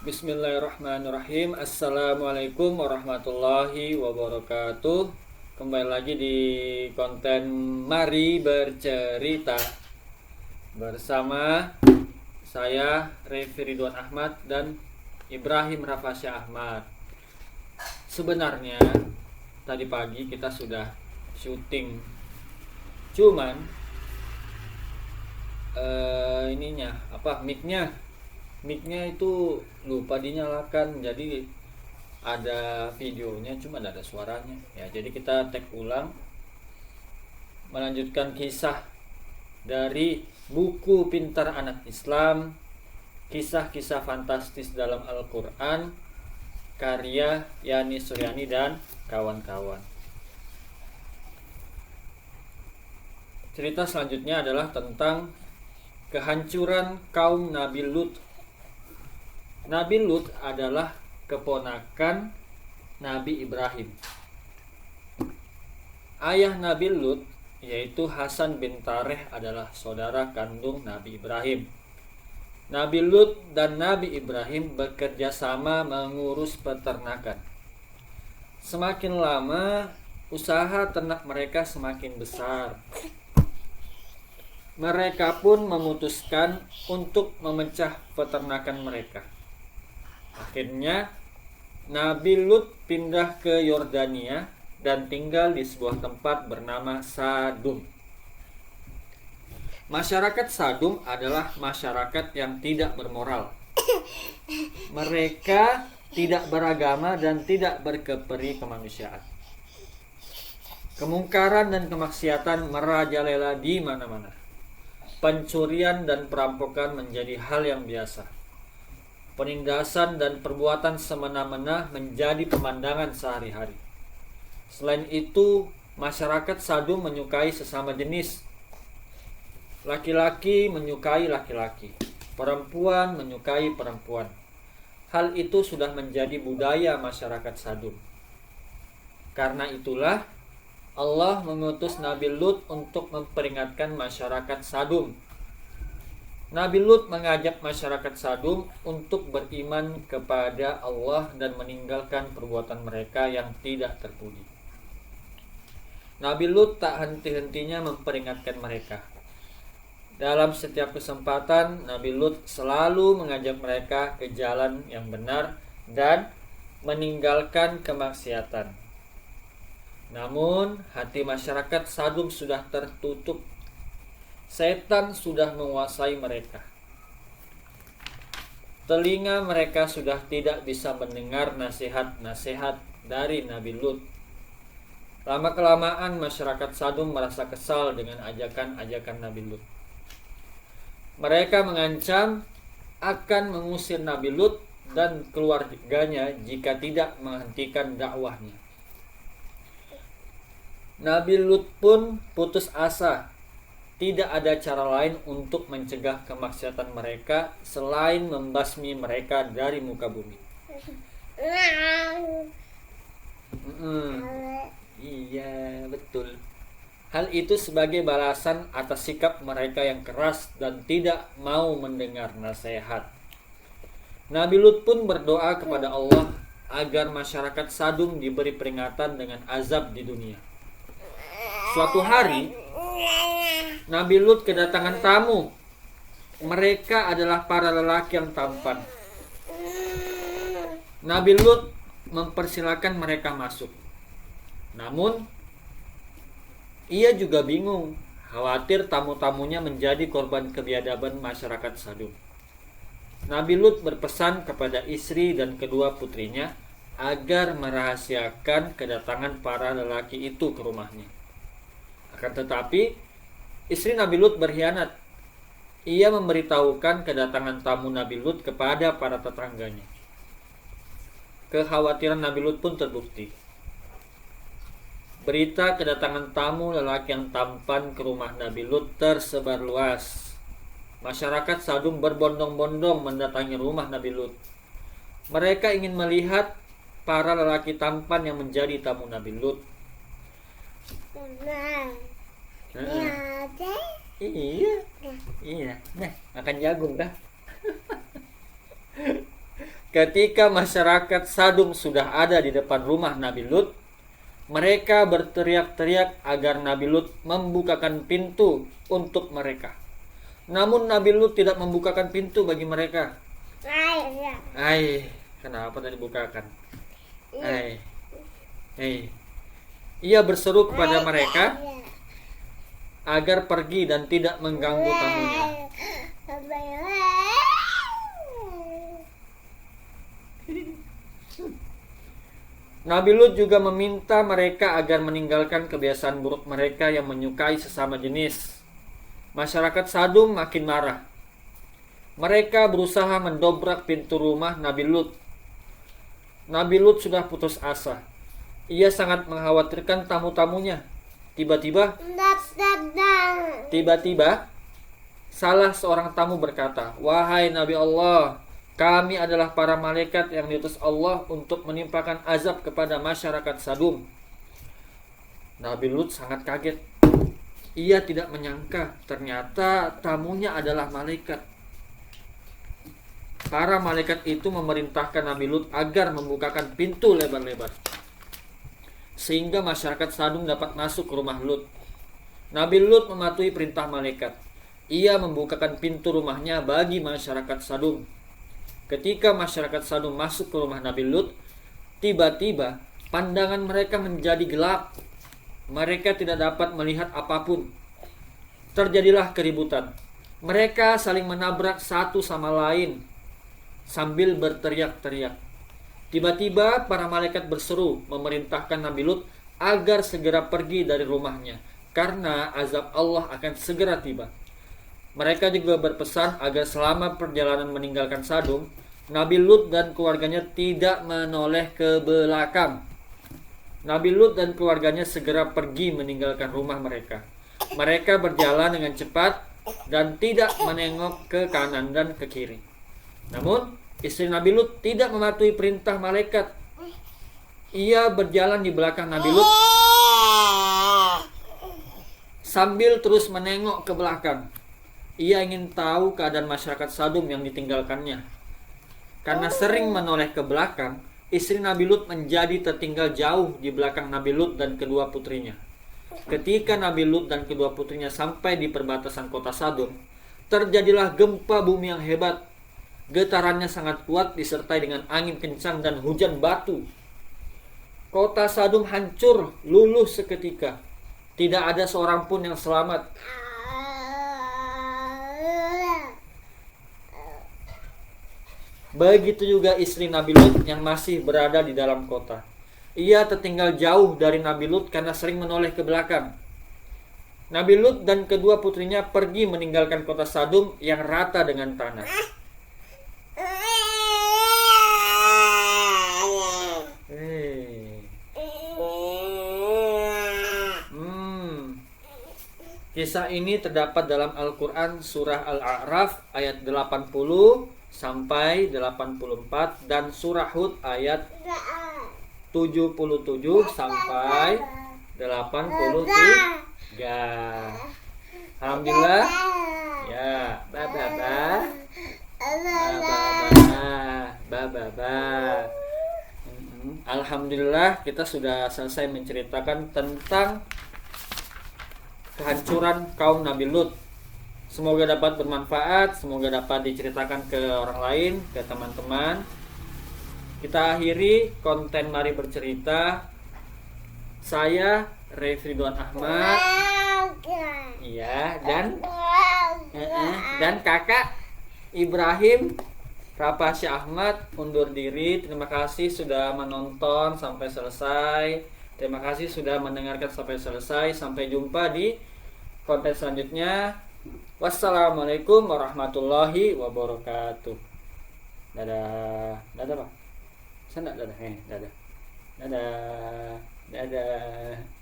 Bismillahirrahmanirrahim. Assalamualaikum warahmatullahi wabarakatuh. Kembali lagi di konten Mari Bercerita bersama saya Revi Ridwan Ahmad dan Ibrahim Rafasya Ahmad. Sebenarnya tadi pagi kita sudah syuting, cuman mic-nya itu lupa dinyalakan, jadi ada videonya cuma ada suaranya ya. Jadi kita tag ulang, melanjutkan kisah dari buku Pintar Anak Islam, kisah-kisah fantastis dalam Al-Quran, karya Yani Suryani dan kawan-kawan. Cerita selanjutnya adalah tentang kehancuran kaum Nabi Lut. Nabi Lut adalah keponakan Nabi Ibrahim. Ayah Nabi Lut yaitu Hasan bin Tareh adalah saudara kandung Nabi Ibrahim. Nabi Lut dan Nabi Ibrahim bekerja sama mengurus peternakan. Semakin lama usaha ternak mereka semakin besar. Mereka pun memutuskan untuk memecah peternakan mereka. Akhirnya Nabi Lut pindah ke Yordania dan tinggal di sebuah tempat bernama Sadum. Masyarakat Sadum adalah masyarakat yang tidak bermoral. Mereka tidak beragama dan tidak berkeperi kemanusiaan. Kemungkaran dan kemaksiatan merajalela di mana-mana. Pencurian dan perampokan menjadi hal yang biasa. Penindasan dan perbuatan semena-mena menjadi pemandangan sehari-hari. Selain itu, masyarakat Sadum menyukai sesama jenis. Laki-laki menyukai laki-laki, perempuan menyukai perempuan. Hal itu sudah menjadi budaya masyarakat Sadum. Karena itulah Allah mengutus Nabi Lut untuk memperingatkan masyarakat Sadum. Nabi Lut mengajak masyarakat Sadum untuk beriman kepada Allah dan meninggalkan perbuatan mereka yang tidak terpuji. Nabi Lut tak henti-hentinya memperingatkan mereka. Dalam setiap kesempatan, Nabi Lut selalu mengajak mereka ke jalan yang benar dan meninggalkan kemaksiatan. Namun, hati masyarakat Sadum sudah tertutup. Setan sudah menguasai mereka. Telinga mereka sudah tidak bisa mendengar nasihat-nasihat dari Nabi Lut. Lama-kelamaan masyarakat Sadum merasa kesal dengan ajakan-ajakan Nabi Lut. Mereka mengancam akan mengusir Nabi Lut dan keluarganya jika tidak menghentikan dakwahnya. Nabi Lut pun putus asa. Tidak ada cara lain untuk mencegah kemaksiatan mereka selain membasmi mereka dari muka bumi. Iya, betul. Hal itu sebagai balasan atas sikap mereka yang keras dan tidak mau mendengar nasihat. Nabi Lut pun berdoa kepada Allah agar masyarakat Sadum diberi peringatan dengan azab di dunia. Suatu hari, Nabi Lut kedatangan tamu. Mereka adalah para lelaki yang tampan. Nabi Lut mempersilahkan mereka masuk. Namun, ia juga bingung, khawatir tamu-tamunya menjadi korban kebiadaban masyarakat Sadum. Nabi Lut berpesan kepada istri dan kedua putrinya agar merahasiakan kedatangan para lelaki itu ke rumahnya. Akan tetapi, istri Nabi Lut berkhianat. Ia memberitahukan kedatangan tamu Nabi Lut kepada para tetangganya. Kekhawatiran Nabi Lut pun terbukti. Berita kedatangan tamu lelaki yang tampan ke rumah Nabi Lut tersebar luas. Masyarakat Sadum berbondong-bondong mendatangi rumah Nabi Lut. Mereka ingin melihat para lelaki tampan yang menjadi tamu Nabi Lut. Iya. Nah, makan jagung dah. Ketika masyarakat Sadum sudah ada di depan rumah Nabi Lut, mereka berteriak-teriak agar Nabi Lut membukakan pintu untuk mereka. Namun Nabi Lut tidak membukakan pintu bagi mereka. Kenapa tadi bukakan? Ia berseru kepada mereka agar pergi dan tidak mengganggu tamunya. Nabi Lut juga meminta mereka agar meninggalkan kebiasaan buruk mereka yang menyukai sesama jenis. Masyarakat Sadum makin marah. Mereka berusaha mendobrak pintu rumah Nabi Lut. Nabi Lut sudah putus asa. Ia sangat mengkhawatirkan tamu-tamunya. Tiba-tiba, salah seorang tamu berkata, "Wahai Nabi Allah, kami adalah para malaikat yang diutus Allah untuk menimpakan azab kepada masyarakat Sadum." Nabi Lut sangat kaget. Ia tidak menyangka ternyata tamunya adalah malaikat. Para malaikat itu memerintahkan Nabi Lut agar membukakan pintu lebar-lebar, sehingga masyarakat Sadum dapat masuk ke rumah Lut. Nabi Lut mematuhi perintah malaikat. Ia membukakan pintu rumahnya bagi masyarakat Sadum. Ketika masyarakat Sadum masuk ke rumah Nabi Lut, tiba-tiba pandangan mereka menjadi gelap. Mereka tidak dapat melihat apapun. Terjadilah keributan. Mereka saling menabrak satu sama lain sambil berteriak-teriak. Tiba-tiba para malaikat berseru memerintahkan Nabi Lut agar segera pergi dari rumahnya, karena azab Allah akan segera tiba. Mereka juga berpesan agar selama perjalanan meninggalkan Sadum, Nabi Lut dan keluarganya tidak menoleh ke belakang. Nabi Lut dan keluarganya segera pergi meninggalkan rumah mereka. Mereka berjalan dengan cepat dan tidak menengok ke kanan dan ke kiri. Namun, istri Nabi Lut tidak mematuhi perintah malaikat. Ia berjalan di belakang Nabi Lut sambil terus menengok ke belakang. Ia ingin tahu keadaan masyarakat Sadum yang ditinggalkannya. Karena sering menoleh ke belakang, istri Nabi Lut menjadi tertinggal jauh di belakang Nabi Lut dan kedua putrinya. Ketika Nabi Lut dan kedua putrinya sampai di perbatasan kota Sadum, terjadilah gempa bumi yang hebat. Getarannya sangat kuat disertai dengan angin kencang dan hujan batu. Kota Sadum hancur luluh seketika. Tidak ada seorang pun yang selamat. Begitu juga istri Nabi Lut yang masih berada di dalam kota. Ia tertinggal jauh dari Nabi Lut karena sering menoleh ke belakang. Nabi Lut dan kedua putrinya pergi meninggalkan kota Sadum yang rata dengan tanah. Kisah ini terdapat dalam Al-Quran surah Al-A'raf ayat 80 sampai 84 dan surah Hud ayat 77 sampai 83. Alhamdulillah. Ya, Alhamdulillah, kita sudah selesai menceritakan tentang kehancuran kaum Nabi Lut. Semoga dapat bermanfaat, semoga dapat diceritakan ke orang lain, ke teman-teman. Kita akhiri konten Mari Bercerita. Saya Refridwan Ahmad. Iya, dan kakak Ibrahim Rapasya Ahmad undur diri. Terima kasih sudah menonton sampai selesai. Terima kasih sudah mendengarkan sampai selesai. Sampai jumpa di konten selanjutnya. Wassalamualaikum warahmatullahi wabarakatuh. Dadah. Dadah, Pak. Sana dadah. Dadah. Dadah. Dadah.